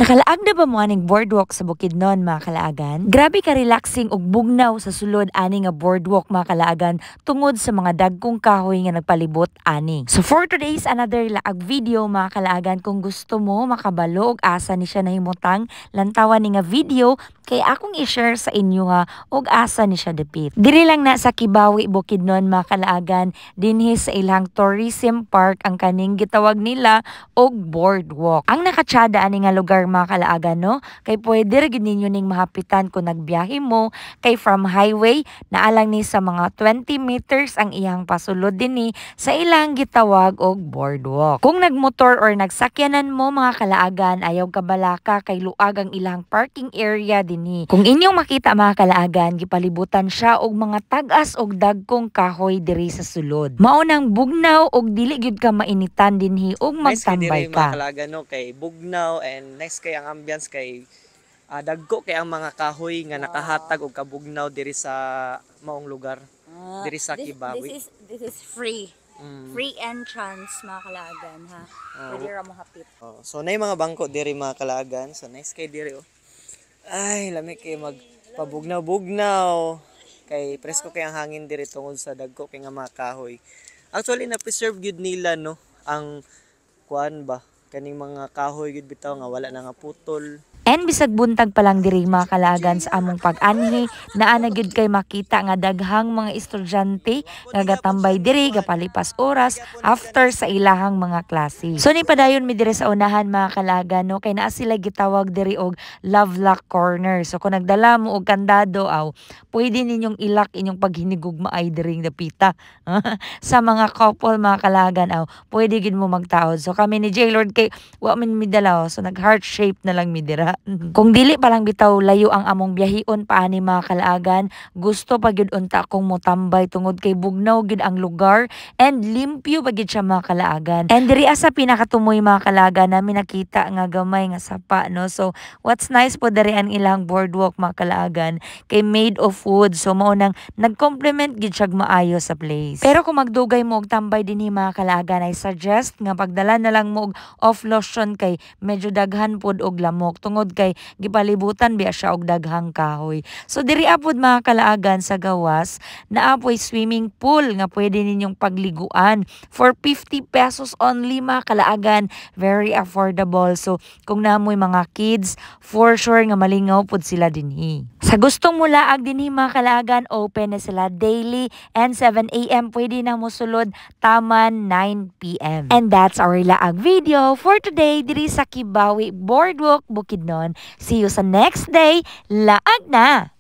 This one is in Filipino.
Nakalaag na ba mo aning boardwalk sa Bukidnon mga kalaagan? Grabe ka relaxing ug bugnaw sa sulod ani nga boardwalk mga kalaagan tungod sa mga dagkong kahoy nga nagpalibot ani. So for today's another laag video mga kalaagan, kung gusto mo makabalo og asa ni siya nahimutang lantawan ni nga video kay akong i-share sa inyo nga og asa ni siya dapit. Diri lang na sa Kibawi Bukidnon mga kalaagan, dinhi sa ilang tourism park ang kaning gitawag nila og boardwalk. Ang nakatsada ani nga lugar mga kalaagan, no? Kay pwede rin ninyo ning mahapitan kung nagbiyahe mo, kay from highway naalang ni sa mga 20 meters ang iyang pasulod dinhi sa ilang gitawag og boardwalk. Kung nagmotor or nagsakyanan mo mga kalaagan, ayaw kabalaka kay luag ang ilang parking area dinhi. Kung inyong makita mga kalaagan, gipalibutan siya og mga tag-as og dagkong kahoy diri sa sulod. Mao nang bugnaw og dili gyud ka mainitan dinhi og magtambay ka. Mga kalaagan, no, kay bugnaw and next kay ang ambience kay dagko kay ang mga kahoy nga nakahatag og kabugnaw diri sa maong lugar diri sa Kibawi. This is free. Free entrance mga kalaagan ha. Pwede ra mo hapit. So nay mga bangko diri mga kalaagan. So next kay diri ay lami kay magpabugnaw-bugnaw kay presko kay ang hangin diri tungod sa dagko kay nga mga kahoy. Actually na preserve gyud nila, no, ang kuan ba kaning mga kahoy gyud bitaw nga wala na nga putol. And bisag buntag pa lang diri mga kalaagan sa among pag-anhi, naa na gyud kay makita nga daghang mga estudyante nga gatambay diri gapalipas oras after sa ilahang mga klase. So ni padayon mi diri sa unahan mga kalaagan, no, kay naa sila gitawag diri og Love Lock Corner. So kung nagdala mo og kandado pwede ninyong ilak inyong paghinigugma ay diri dapita. Sa mga couple mga kalaagan pwede gid mo magtaod. So kami ni J-Lord kay wa man mi dala, so nag heart shape na lang mi dira. Kung dili pa lang bitaw layo ang among biyahion paani mga kalaagan, gusto pa gyud unta akong motambay tungod kay bugnaw gyud ang lugar and limpyo pa gyud siya mga kalaagan. And diri sa pinakatumoy mga kalaagan namin nakita nga gamay nga sapa, no. So what's nice po diri ang ilang boardwalk mga kalaagan kay made of wood, so mao nang nag-complement gyud siya maayo sa place. Pero kung magdugay mo og tambay dinhi mga kalaagan, I suggest nga pagdala na lang mo og off lotion kay medyo daghan pod og lamok tungod kay gipalibutan biya siya og daghang kahoy. So diri apod mga kalaagan sa gawas naapoy swimming pool nga pwede ninyong pagliguan for 50 pesos only mga kalaagan, very affordable. So kung namoy mga kids, for sure nga malingaw pud sila dinhi. Sa gustong mulaag dinhi mga kalaagan, open na sila daily and 7 AM pwede na mo sulod taman 9 PM. And that's our laag video for today diri sa Kibawi Boardwalk Bukidnon. See you sa next day. Laag na!